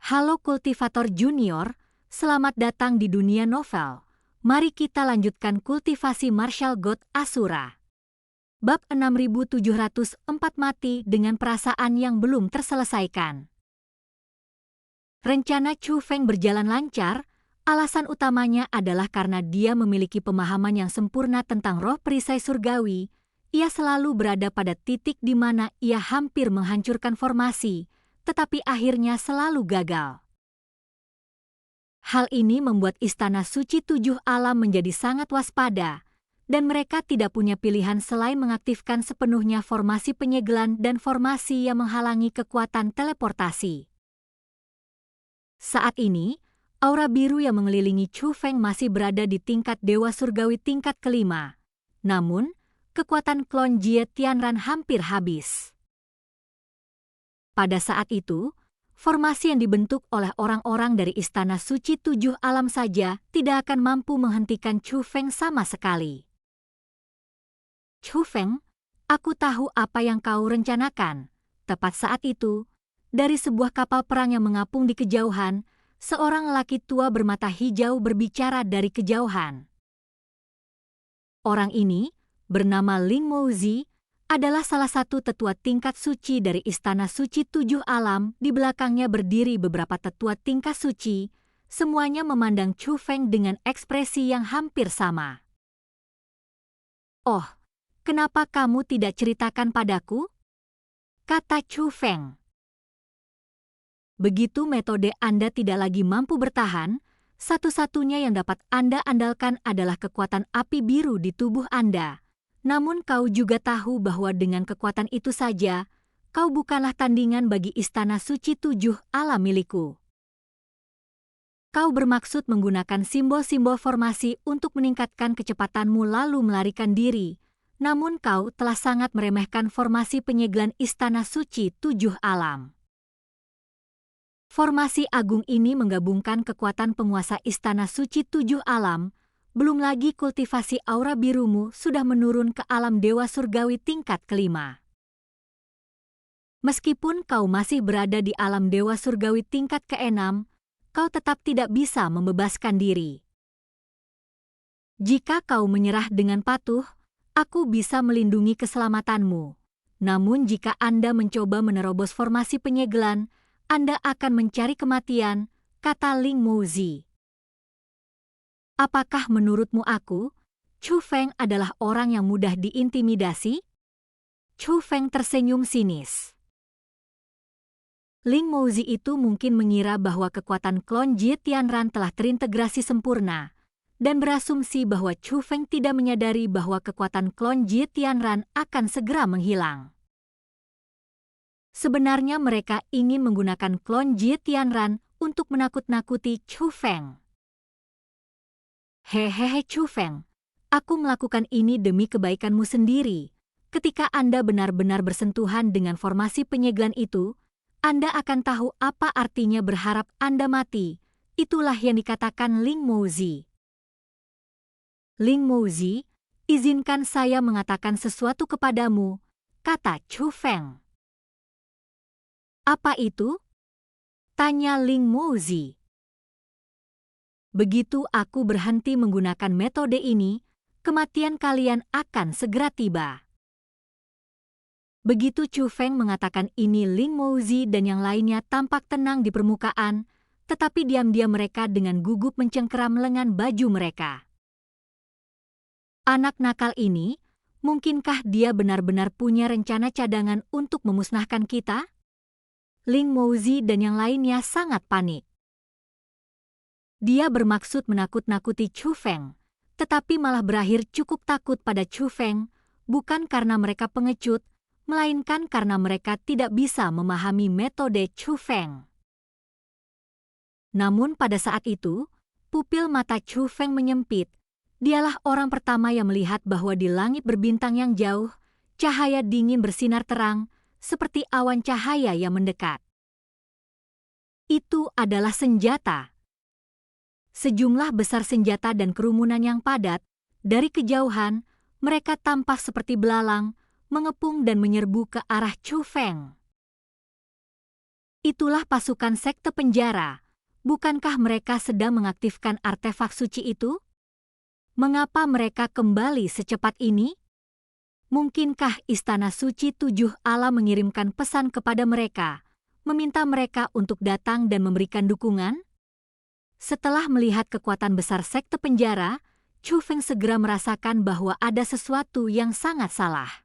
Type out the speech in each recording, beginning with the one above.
Halo kultivator junior, selamat datang di dunia novel. Mari kita lanjutkan kultivasi Martial God Asura. Bab 6704 mati dengan perasaan yang belum terselesaikan. Rencana Chu Feng berjalan lancar, alasan utamanya adalah karena dia memiliki pemahaman yang sempurna tentang roh perisai surgawi. Ia selalu berada pada titik di mana ia hampir menghancurkan formasi, tetapi akhirnya selalu gagal. Hal ini membuat Istana Suci Tujuh Alam menjadi sangat waspada, dan mereka tidak punya pilihan selain mengaktifkan sepenuhnya formasi penyegelan dan formasi yang menghalangi kekuatan teleportasi. Saat ini, aura biru yang mengelilingi Chu Feng masih berada di tingkat Dewa Surgawi tingkat kelima. Namun, kekuatan klon Jie Tianran hampir habis. Pada saat itu, formasi yang dibentuk oleh orang-orang dari Istana Suci Tujuh Alam saja tidak akan mampu menghentikan Chu Feng sama sekali. Chu Feng, aku tahu apa yang kau rencanakan. Tepat saat itu, dari sebuah kapal perang yang mengapung di kejauhan, seorang lelaki tua bermata hijau berbicara dari kejauhan. Orang ini, bernama Ling Mouzi, adalah salah satu tetua tingkat suci dari Istana Suci Tujuh Alam. Di belakangnya berdiri beberapa tetua tingkat suci, semuanya memandang Chu Feng dengan ekspresi yang hampir sama. "Oh, kenapa kamu tidak ceritakan padaku?" kata Chu Feng. "Begitu metode Anda tidak lagi mampu bertahan, satu-satunya yang dapat Anda andalkan adalah kekuatan api biru di tubuh Anda. Namun kau juga tahu bahwa dengan kekuatan itu saja, kau bukanlah tandingan bagi Istana Suci Tujuh Alam milikku. Kau bermaksud menggunakan simbol-simbol formasi untuk meningkatkan kecepatanmu lalu melarikan diri, namun kau telah sangat meremehkan formasi penyegelan Istana Suci Tujuh Alam. Formasi agung ini menggabungkan kekuatan penguasa Istana Suci Tujuh Alam, belum lagi kultivasi aura birumu sudah menurun ke alam Dewa Surgawi tingkat kelima. Meskipun kau masih berada di alam Dewa Surgawi tingkat keenam, kau tetap tidak bisa membebaskan diri. Jika kau menyerah dengan patuh, aku bisa melindungi keselamatanmu. Namun jika Anda mencoba menerobos formasi penyegelan, Anda akan mencari kematian, kata Ling Mouzi. Apakah menurutmu aku, Chu Feng adalah orang yang mudah diintimidasi? Chu Feng tersenyum sinis. Ling Mouzi itu mungkin mengira bahwa kekuatan klon Jie Tianran telah terintegrasi sempurna, dan berasumsi bahwa Chu Feng tidak menyadari bahwa kekuatan klon Jie Tianran akan segera menghilang. Sebenarnya mereka ingin menggunakan klon Jie Tianran untuk menakut-nakuti Chu Feng. Hehehe Chu Feng, aku melakukan ini demi kebaikanmu sendiri. Ketika Anda benar-benar bersentuhan dengan formasi penyegelan itu, Anda akan tahu apa artinya berharap Anda mati. Itulah yang dikatakan Ling Mouzi. Ling Mouzi, izinkan saya mengatakan sesuatu kepadamu, kata Chu Feng. Apa itu? Tanya Ling Mouzi. Begitu aku berhenti menggunakan metode ini, kematian kalian akan segera tiba. Begitu Chu Feng mengatakan ini, Ling Mouzi dan yang lainnya tampak tenang di permukaan, tetapi diam-diam mereka dengan gugup mencengkeram lengan baju mereka. Anak nakal ini, mungkinkah dia benar-benar punya rencana cadangan untuk memusnahkan kita? Ling Mouzi dan yang lainnya sangat panik. Dia bermaksud menakut-nakuti Chu Feng, tetapi malah berakhir cukup takut pada Chu Feng, bukan karena mereka pengecut, melainkan karena mereka tidak bisa memahami metode Chu Feng. Namun pada saat itu, pupil mata Chu Feng menyempit. Dialah orang pertama yang melihat bahwa di langit berbintang yang jauh, cahaya dingin bersinar terang, seperti awan cahaya yang mendekat. Itu adalah senjata. Sejumlah besar senjata dan kerumunan yang padat, dari kejauhan, mereka tampak seperti belalang, mengepung dan menyerbu ke arah Chu Feng. Itulah pasukan sekte penjara. Bukankah mereka sedang mengaktifkan artefak suci itu? Mengapa mereka kembali secepat ini? Mungkinkah Istana Suci Tujuh Alam mengirimkan pesan kepada mereka, meminta mereka untuk datang dan memberikan dukungan? Setelah melihat kekuatan besar sekte penjara, Chu Feng segera merasakan bahwa ada sesuatu yang sangat salah.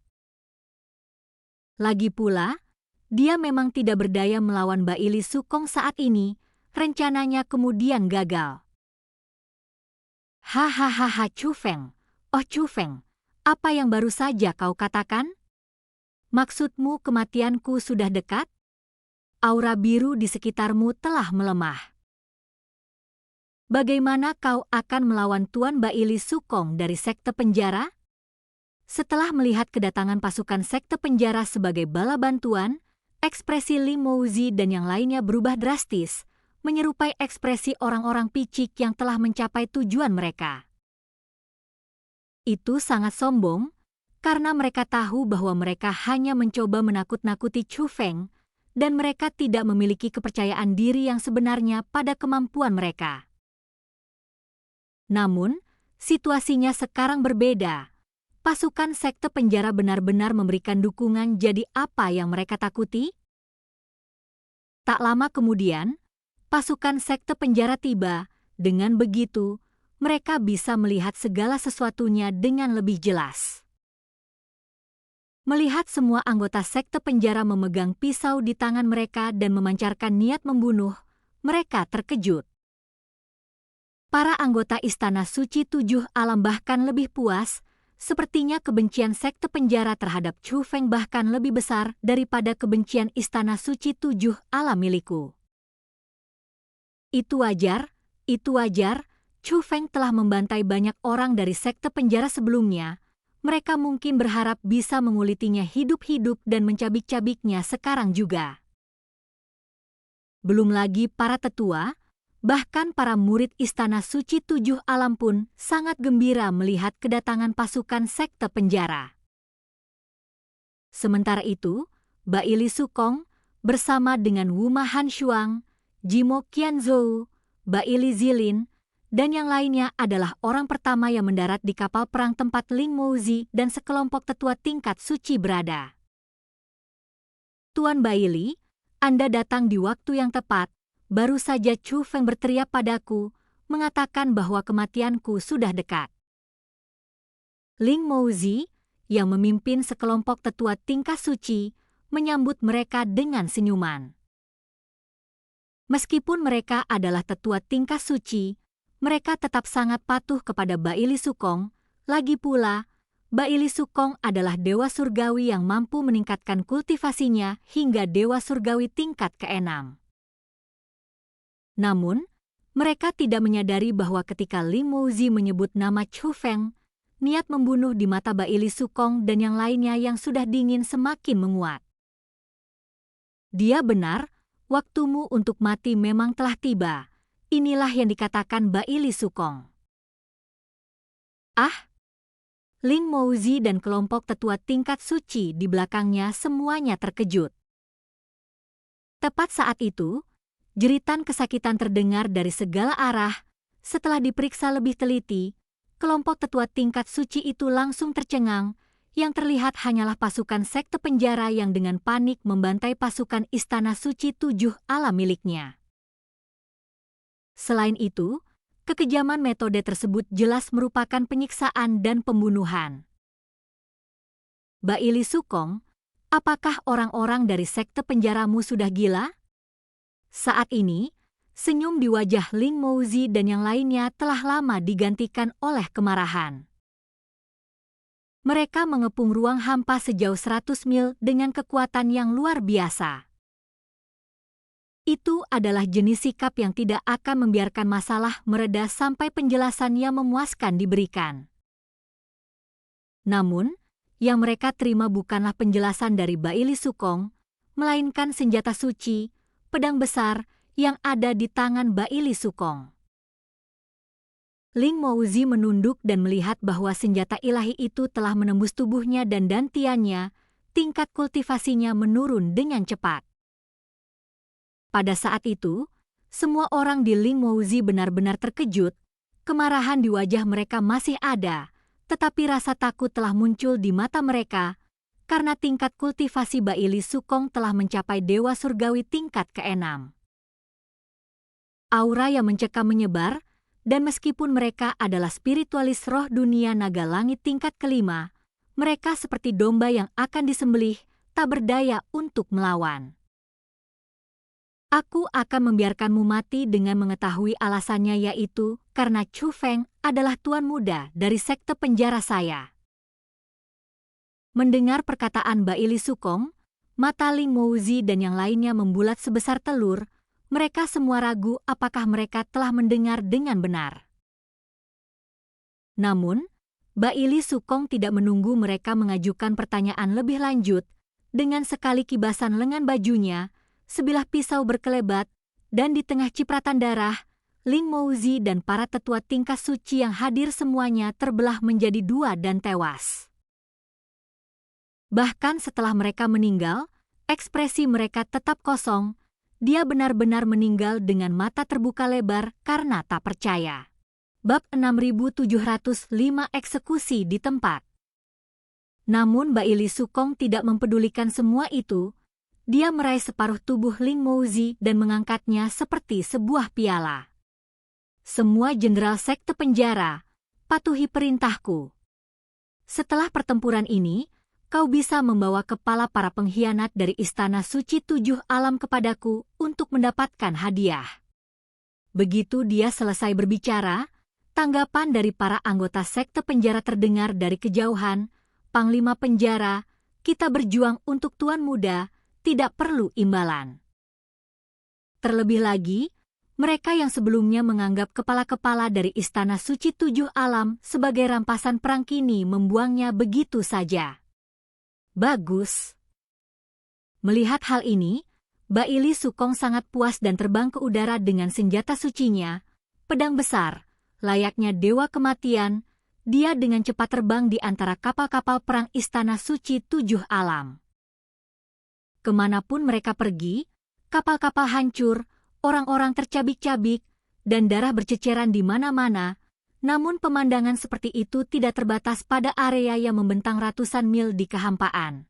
Lagi pula, dia memang tidak berdaya melawan Baili Sukong saat ini, rencananya kemudian gagal. Hahaha Chu Feng, oh Chu Feng, apa yang baru saja kau katakan? Maksudmu kematianku sudah dekat? Aura biru di sekitarmu telah melemah. Bagaimana kau akan melawan Tuan Baili Sukong dari sekte penjara? Setelah melihat kedatangan pasukan sekte penjara sebagai bala bantuan, ekspresi Ling Mouzi dan yang lainnya berubah drastis, menyerupai ekspresi orang-orang picik yang telah mencapai tujuan mereka. Itu sangat sombong, karena mereka tahu bahwa mereka hanya mencoba menakut-nakuti Chu Feng, dan mereka tidak memiliki kepercayaan diri yang sebenarnya pada kemampuan mereka. Namun, situasinya sekarang berbeda. Pasukan sekte penjara benar-benar memberikan dukungan, jadi apa yang mereka takuti? Tak lama kemudian, pasukan sekte penjara tiba. Dengan begitu, mereka bisa melihat segala sesuatunya dengan lebih jelas. Melihat semua anggota sekte penjara memegang pisau di tangan mereka dan memancarkan niat membunuh, mereka terkejut. Para anggota Istana Suci Tujuh Alam bahkan lebih puas. Sepertinya kebencian sekte penjara terhadap Chu Feng bahkan lebih besar daripada kebencian Istana Suci Tujuh Alam milikku. Itu wajar, Chu Feng telah membantai banyak orang dari sekte penjara sebelumnya. Mereka mungkin berharap bisa mengulitinya hidup-hidup dan mencabik-cabiknya sekarang juga. Belum lagi para tetua, bahkan para murid Istana Suci Tujuh Alam pun sangat gembira melihat kedatangan pasukan sekte penjara. Sementara itu, Baili Sukong bersama dengan Wuma Han Shuang, Jimo Qianzhou, Baili Zilin, dan yang lainnya adalah orang pertama yang mendarat di kapal perang tempat Ling Mouzi dan sekelompok tetua tingkat suci berada. Tuan Baili, Anda datang di waktu yang tepat. Baru saja Chu Feng berteriak padaku, mengatakan bahwa kematianku sudah dekat. Ling Mouzi, yang memimpin sekelompok tetua tingkat suci, menyambut mereka dengan senyuman. Meskipun mereka adalah tetua tingkat suci, mereka tetap sangat patuh kepada Baili Sukong. Lagi pula, Baili Sukong adalah dewa surgawi yang mampu meningkatkan kultivasinya hingga dewa surgawi tingkat ke-6. Namun, mereka tidak menyadari bahwa ketika Ling Mouzi menyebut nama Chu Feng, niat membunuh di mata Baili Sukong dan yang lainnya yang sudah dingin semakin menguat. Dia benar, waktumu untuk mati memang telah tiba. Inilah yang dikatakan Baili Sukong. Ah! Ling Mouzi dan kelompok tetua tingkat suci di belakangnya semuanya terkejut. Tepat saat itu, jeritan kesakitan terdengar dari segala arah. Setelah diperiksa lebih teliti, kelompok tetua tingkat suci itu langsung tercengang. Yang terlihat hanyalah pasukan sekte penjara yang dengan panik membantai pasukan Istana Suci Tujuh Alam miliknya. Selain itu, kekejaman metode tersebut jelas merupakan penyiksaan dan pembunuhan. Baili Sukong, apakah orang-orang dari sekte penjaramu sudah gila? Saat ini, senyum di wajah Ling Mouzi dan yang lainnya telah lama digantikan oleh kemarahan. Mereka mengepung ruang hampa sejauh 100 mil dengan kekuatan yang luar biasa. Itu adalah jenis sikap yang tidak akan membiarkan masalah mereda sampai penjelasan yang memuaskan diberikan. Namun, yang mereka terima bukanlah penjelasan dari Baili Sukong, melainkan senjata suci, pedang besar yang ada di tangan Baili Sukong. Ling Mouzi menunduk dan melihat bahwa senjata ilahi itu telah menembus tubuhnya dan dantiannya, tingkat kultivasinya menurun dengan cepat. Pada saat itu, semua orang di Ling Mouzi benar-benar terkejut. Kemarahan di wajah mereka masih ada, tetapi rasa takut telah muncul di mata mereka karena tingkat kultivasi Baili Sukong telah mencapai dewa surgawi tingkat ke-6. Aura yang mencekam menyebar, dan meskipun mereka adalah spiritualis roh dunia naga langit tingkat ke-5, mereka seperti domba yang akan disembelih, tak berdaya untuk melawan. Aku akan membiarkanmu mati dengan mengetahui alasannya, yaitu karena Chu Feng adalah tuan muda dari sekte penjara saya. Mendengar perkataan Baili Sukong, mata Ling Mouzi dan yang lainnya membulat sebesar telur. Mereka semua ragu apakah mereka telah mendengar dengan benar. Namun, Baili Sukong tidak menunggu mereka mengajukan pertanyaan lebih lanjut. Dengan sekali kibasan lengan bajunya, sebilah pisau berkelebat, dan di tengah cipratan darah, Ling Mouzi dan para tetua tingkat suci yang hadir semuanya terbelah menjadi dua dan tewas. Bahkan setelah mereka meninggal, ekspresi mereka tetap kosong. Dia benar-benar meninggal dengan mata terbuka lebar karena tak percaya. Bab 6705 Eksekusi di tempat. Namun Baili Sukong tidak mempedulikan semua itu. Dia meraih separuh tubuh Ling Mouzi dan mengangkatnya seperti sebuah piala. Semua jenderal sekte penjara, patuhi perintahku. Setelah pertempuran ini, kau bisa membawa kepala para pengkhianat dari Istana Suci 7 Alam kepadaku untuk mendapatkan hadiah. Begitu dia selesai berbicara, tanggapan dari para anggota sekte penjara terdengar dari kejauhan. Panglima penjara, kita berjuang untuk Tuan Muda, tidak perlu imbalan. Terlebih lagi, mereka yang sebelumnya menganggap kepala-kepala dari Istana Suci 7 Alam sebagai rampasan perang kini membuangnya begitu saja. Bagus. Melihat hal ini, Baili Sukong sangat puas dan terbang ke udara dengan senjata sucinya, pedang besar, layaknya dewa kematian. Dia dengan cepat terbang di antara kapal-kapal perang Istana Suci 7 Alam. Kemanapun mereka pergi, kapal-kapal hancur, orang-orang tercabik-cabik, dan darah berceceran di mana-mana. Namun pemandangan seperti itu tidak terbatas pada area yang membentang ratusan mil di kehampaan.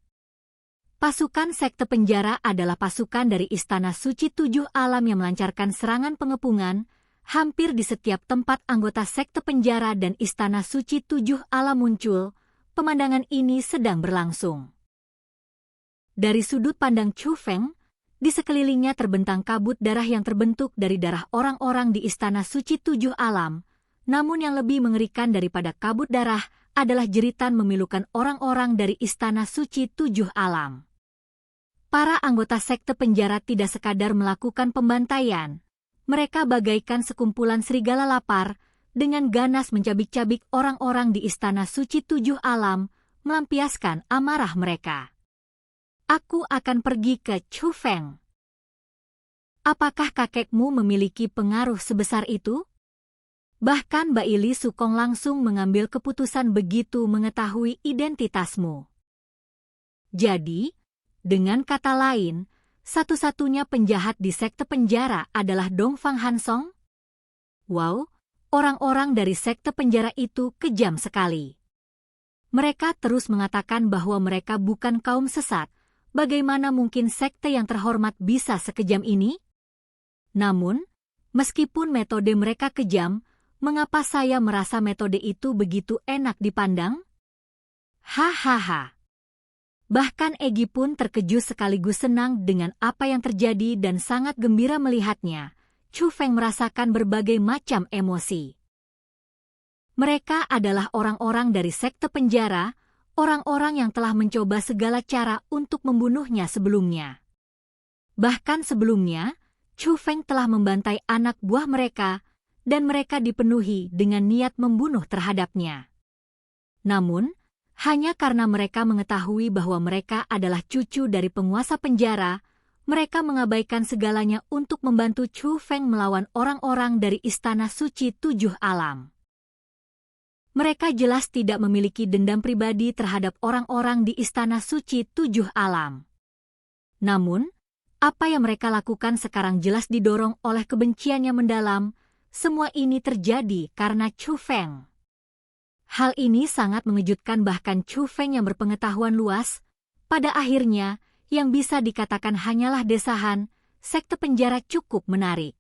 Pasukan sekte penjara adalah pasukan dari Istana Suci 7 Alam yang melancarkan serangan pengepungan. Hampir di setiap tempat anggota sekte penjara dan Istana Suci 7 Alam muncul, pemandangan ini sedang berlangsung. Dari sudut pandang Chu Feng, di sekelilingnya terbentang kabut darah yang terbentuk dari darah orang-orang di Istana Suci 7 Alam. Namun yang lebih mengerikan daripada kabut darah adalah jeritan memilukan orang-orang dari Istana Suci 7 Alam. Para anggota sekte penjara tidak sekadar melakukan pembantaian. Mereka bagaikan sekumpulan serigala lapar, dengan ganas mencabik-cabik orang-orang di Istana Suci 7 Alam, melampiaskan amarah mereka. Aku akan pergi ke Chu Feng. Apakah kakekmu memiliki pengaruh sebesar itu? Bahkan Baili Sukong langsung mengambil keputusan begitu mengetahui identitasmu. Jadi, dengan kata lain, satu-satunya penjahat di sekte penjara adalah Dongfang Hansong? Wow, orang-orang dari sekte penjara itu kejam sekali. Mereka terus mengatakan bahwa mereka bukan kaum sesat. Bagaimana mungkin sekte yang terhormat bisa sekejam ini? Namun, meskipun metode mereka kejam, mengapa saya merasa metode itu begitu enak dipandang? Hahaha. Bahkan Egi pun terkejut sekaligus senang dengan apa yang terjadi dan sangat gembira melihatnya. Chu Feng merasakan berbagai macam emosi. Mereka adalah orang-orang dari sekte penjara, orang-orang yang telah mencoba segala cara untuk membunuhnya sebelumnya. Bahkan sebelumnya, Chu Feng telah membantai anak buah mereka, dan mereka dipenuhi dengan niat membunuh terhadapnya. Namun, hanya karena mereka mengetahui bahwa mereka adalah cucu dari penguasa penjara, mereka mengabaikan segalanya untuk membantu Chu Feng melawan orang-orang dari Istana Suci 7 Alam. Mereka jelas tidak memiliki dendam pribadi terhadap orang-orang di Istana Suci 7 Alam. Namun, Apa yang mereka lakukan sekarang jelas didorong oleh kebencian yang mendalam. Semua ini terjadi karena Chu Feng. Hal ini sangat mengejutkan bahkan Chu Feng yang berpengetahuan luas. Pada akhirnya, yang bisa dikatakan hanyalah desahan, sekte penjara cukup menarik.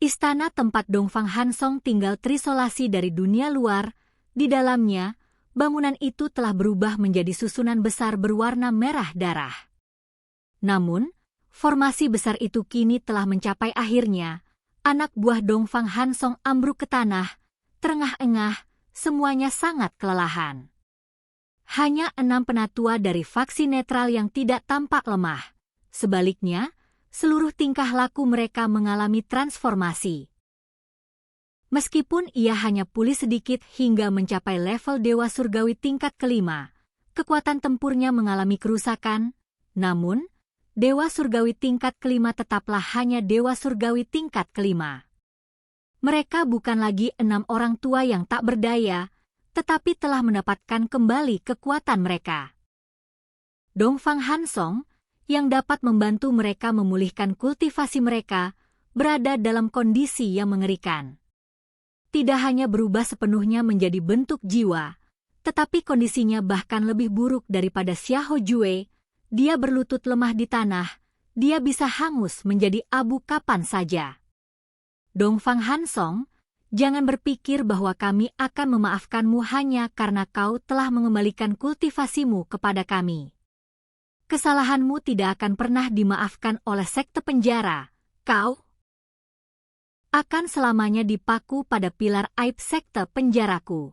Istana tempat Dongfang Hansong tinggal terisolasi dari dunia luar. Di dalamnya, bangunan itu telah berubah menjadi susunan besar berwarna merah darah. Namun, formasi besar itu kini telah mencapai akhirnya. Anak buah Dongfang Hansong ambruk ke tanah, terengah-engah, semuanya sangat kelelahan. Hanya 6 penatua dari faksi netral yang tidak tampak lemah. Sebaliknya, seluruh tingkah laku mereka mengalami transformasi. Meskipun ia hanya pulih sedikit hingga mencapai level Dewa Surgawi tingkat kelima, kekuatan tempurnya mengalami kerusakan, namun, Dewa Surgawi tingkat kelima tetaplah hanya Dewa Surgawi tingkat kelima. Mereka bukan lagi 6 orang tua yang tak berdaya, tetapi telah mendapatkan kembali kekuatan mereka. Dongfang Hansong, yang dapat membantu mereka memulihkan kultivasi mereka, berada dalam kondisi yang mengerikan. Tidak hanya berubah sepenuhnya menjadi bentuk jiwa, tetapi kondisinya bahkan lebih buruk daripada Xiahou Jue. Dia berlutut lemah di tanah, dia bisa hangus menjadi abu kapan saja. Dongfang Hansong, jangan berpikir bahwa kami akan memaafkanmu hanya karena kau telah mengembalikan kultivasimu kepada kami. Kesalahanmu tidak akan pernah dimaafkan oleh sekte penjara. Kau akan selamanya dipaku pada pilar aib sekte penjaraku.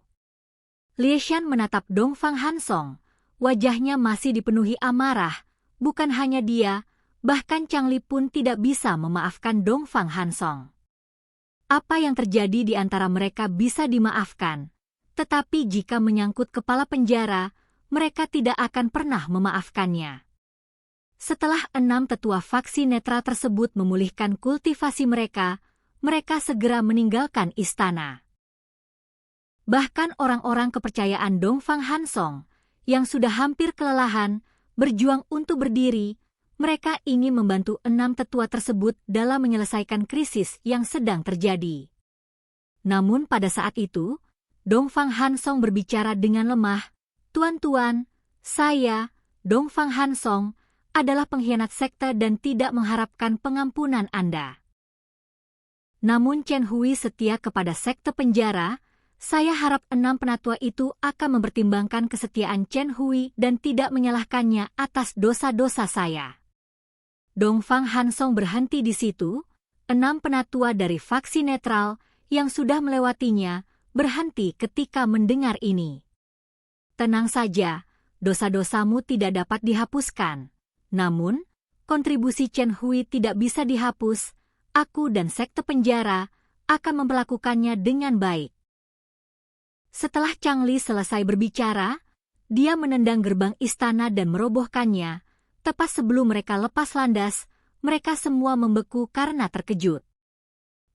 Lieshan menatap Dongfang Hansong. Wajahnya masih dipenuhi amarah. Bukan hanya dia, bahkan Chang Li pun tidak bisa memaafkan Dongfang Hansong. Apa yang terjadi di antara mereka bisa dimaafkan, tetapi jika menyangkut kepala penjara, mereka tidak akan pernah memaafkannya. Setelah 6 tetua faksi netral tersebut memulihkan kultivasi mereka, mereka segera meninggalkan istana. Bahkan orang-orang kepercayaan Dongfang Hansong, yang sudah hampir kelelahan, berjuang untuk berdiri, mereka ingin membantu 6 tetua tersebut dalam menyelesaikan krisis yang sedang terjadi. Namun pada saat itu, Dongfang Hansong berbicara dengan lemah, "Tuan-tuan, saya, Dongfang Hansong, adalah pengkhianat sekte dan tidak mengharapkan pengampunan Anda. Namun Chen Hui setia kepada sekte penjara. Saya harap 6 penatua itu akan mempertimbangkan kesetiaan Chen Hui dan tidak menyalahkannya atas dosa-dosa saya." Dongfang Hansong berhenti di situ. 6 penatua dari faksi netral yang sudah melewatinya berhenti ketika mendengar ini. "Tenang saja, dosa-dosamu tidak dapat dihapuskan. Namun, kontribusi Chen Hui tidak bisa dihapus. Aku dan sekte penjara akan memperlakukannya dengan baik." Setelah Chang Li selesai berbicara, dia menendang gerbang istana dan merobohkannya. Tepat sebelum mereka lepas landas, mereka semua membeku karena terkejut.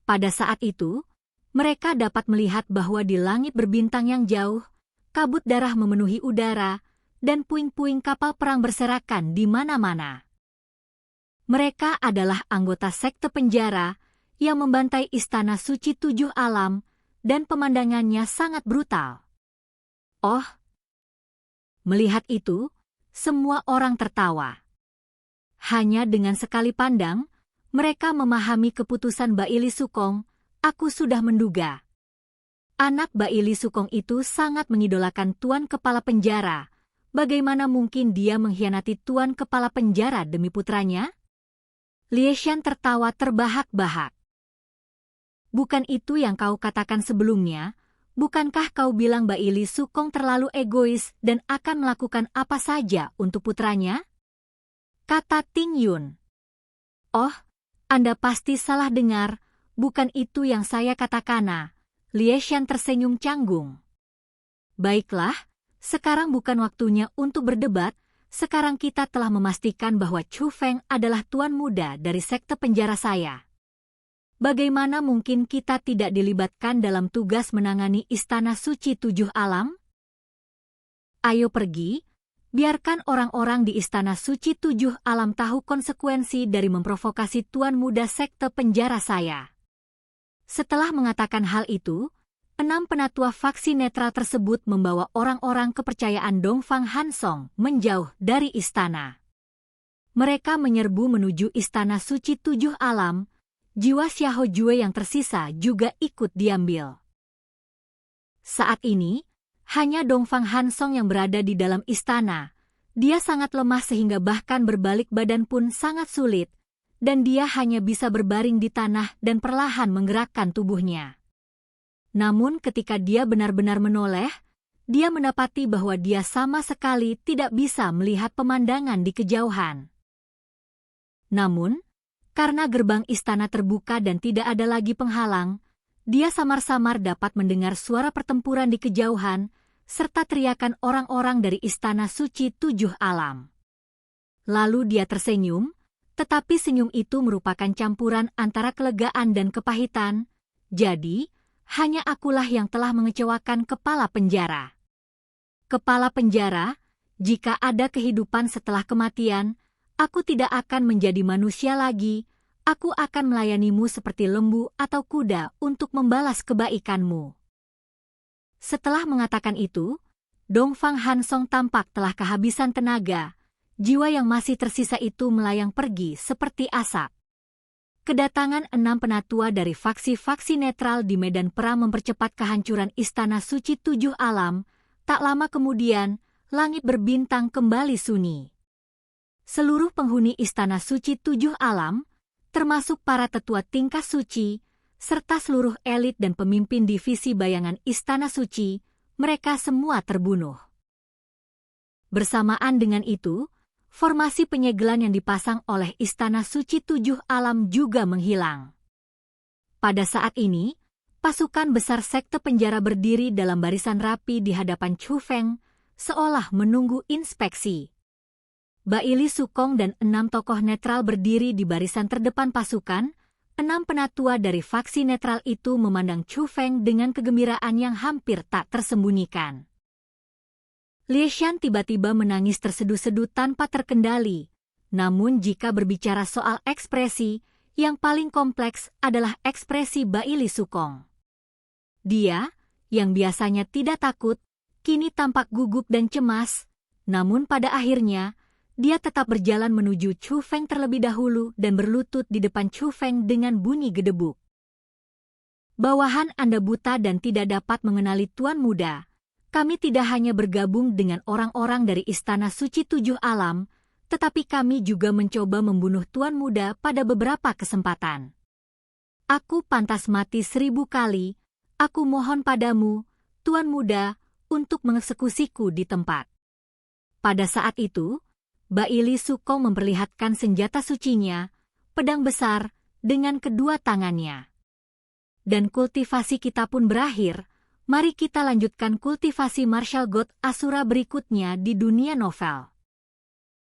Pada saat itu, mereka dapat melihat bahwa di langit berbintang yang jauh, kabut darah memenuhi udara, dan puing-puing kapal perang berserakan di mana-mana. Mereka adalah anggota sekte penjara yang membantai istana suci 7 alam, dan pemandangannya sangat brutal. Oh! Melihat itu, semua orang tertawa. Hanya dengan sekali pandang, mereka memahami keputusan Baili Sukong. Aku sudah menduga. Anak Baili Sukong itu sangat mengidolakan Tuan Kepala Penjara. Bagaimana mungkin dia mengkhianati Tuan Kepala Penjara demi putranya? Lieshan tertawa terbahak-bahak. "Bukan itu yang kau katakan sebelumnya? Bukankah kau bilang Baili Sukong terlalu egois dan akan melakukan apa saja untuk putranya?" kata Ting Yun. "Oh, Anda pasti salah dengar. Bukan itu yang saya katakan." Lieshan tersenyum canggung. "Baiklah, sekarang bukan waktunya untuk berdebat. Sekarang kita telah memastikan bahwa Chu Feng adalah tuan muda dari sekte penjara saya. Bagaimana mungkin kita tidak dilibatkan dalam tugas menangani Istana Suci 7 Alam? Ayo pergi, Biarkan orang-orang di Istana Suci Tujuh Alam tahu konsekuensi dari memprovokasi Tuan Muda Sekte Penjara saya. Setelah mengatakan hal itu, 6 penatua faksi netral tersebut membawa orang-orang kepercayaan Dongfang Hansong menjauh dari istana. Mereka menyerbu menuju Istana Suci Tujuh Alam. Jiwa Xiahou Jue yang tersisa juga ikut diambil. Saat ini, hanya Dongfang Hansong yang berada di dalam istana. Dia sangat lemah sehingga bahkan berbalik badan pun sangat sulit, dan dia hanya bisa berbaring di tanah dan perlahan menggerakkan tubuhnya. Namun ketika dia benar-benar menoleh, dia mendapati bahwa dia sama sekali tidak bisa melihat pemandangan di kejauhan. Namun, karena gerbang istana terbuka dan tidak ada lagi penghalang, dia samar-samar dapat mendengar suara pertempuran di kejauhan, serta teriakan orang-orang dari Istana Suci Tujuh Alam. Lalu dia tersenyum, tetapi senyum itu merupakan campuran antara kelegaan dan kepahitan. Jadi, hanya akulah yang telah mengecewakan kepala penjara. Kepala penjara, jika ada kehidupan setelah kematian, aku tidak akan menjadi manusia lagi, aku akan melayanimu seperti lembu atau kuda untuk membalas kebaikanmu. Setelah mengatakan itu, Dongfang Hansong tampak telah kehabisan tenaga, jiwa yang masih tersisa itu melayang pergi seperti asap. Kedatangan 6 penatua dari faksi-faksi netral di medan perang mempercepat kehancuran Istana Suci Tujuh Alam. Tak lama kemudian, langit berbintang kembali sunyi. Seluruh penghuni Istana Suci Tujuh Alam, termasuk para tetua tingkat suci, serta seluruh elit dan pemimpin divisi bayangan Istana Suci, mereka semua terbunuh. Bersamaan dengan itu, formasi penyegelan yang dipasang oleh Istana Suci Tujuh Alam juga menghilang. Pada saat ini, pasukan besar sekte penjara berdiri dalam barisan rapi di hadapan Chu Feng, seolah menunggu inspeksi. Baili Sukong dan 6 tokoh netral berdiri di barisan terdepan pasukan. 6 penatua dari faksi netral itu memandang Chu Feng dengan kegembiraan yang hampir tak tersembunyikan. Lie Shan tiba-tiba menangis terseduh-seduh tanpa terkendali. Namun jika berbicara soal ekspresi, yang paling kompleks adalah ekspresi Baili Sukong. Dia, yang biasanya tidak takut, kini tampak gugup dan cemas, namun pada akhirnya, dia tetap berjalan menuju Chu Feng terlebih dahulu dan berlutut di depan Chu Feng dengan bunyi gedebuk. Bawahan Anda buta dan tidak dapat mengenali Tuan Muda. Kami tidak hanya bergabung dengan orang-orang dari Istana Suci Tujuh Alam, tetapi kami juga mencoba membunuh Tuan Muda pada beberapa kesempatan. Aku pantas mati 1000 kali, aku mohon padamu, Tuan Muda, untuk mengeksekusiku di tempat. Pada saat itu, Baili Sukong memperlihatkan senjata sucinya, pedang besar, dengan kedua tangannya. Dan kultivasi kita pun berakhir, mari kita lanjutkan kultivasi martial god Asura berikutnya di dunia novel.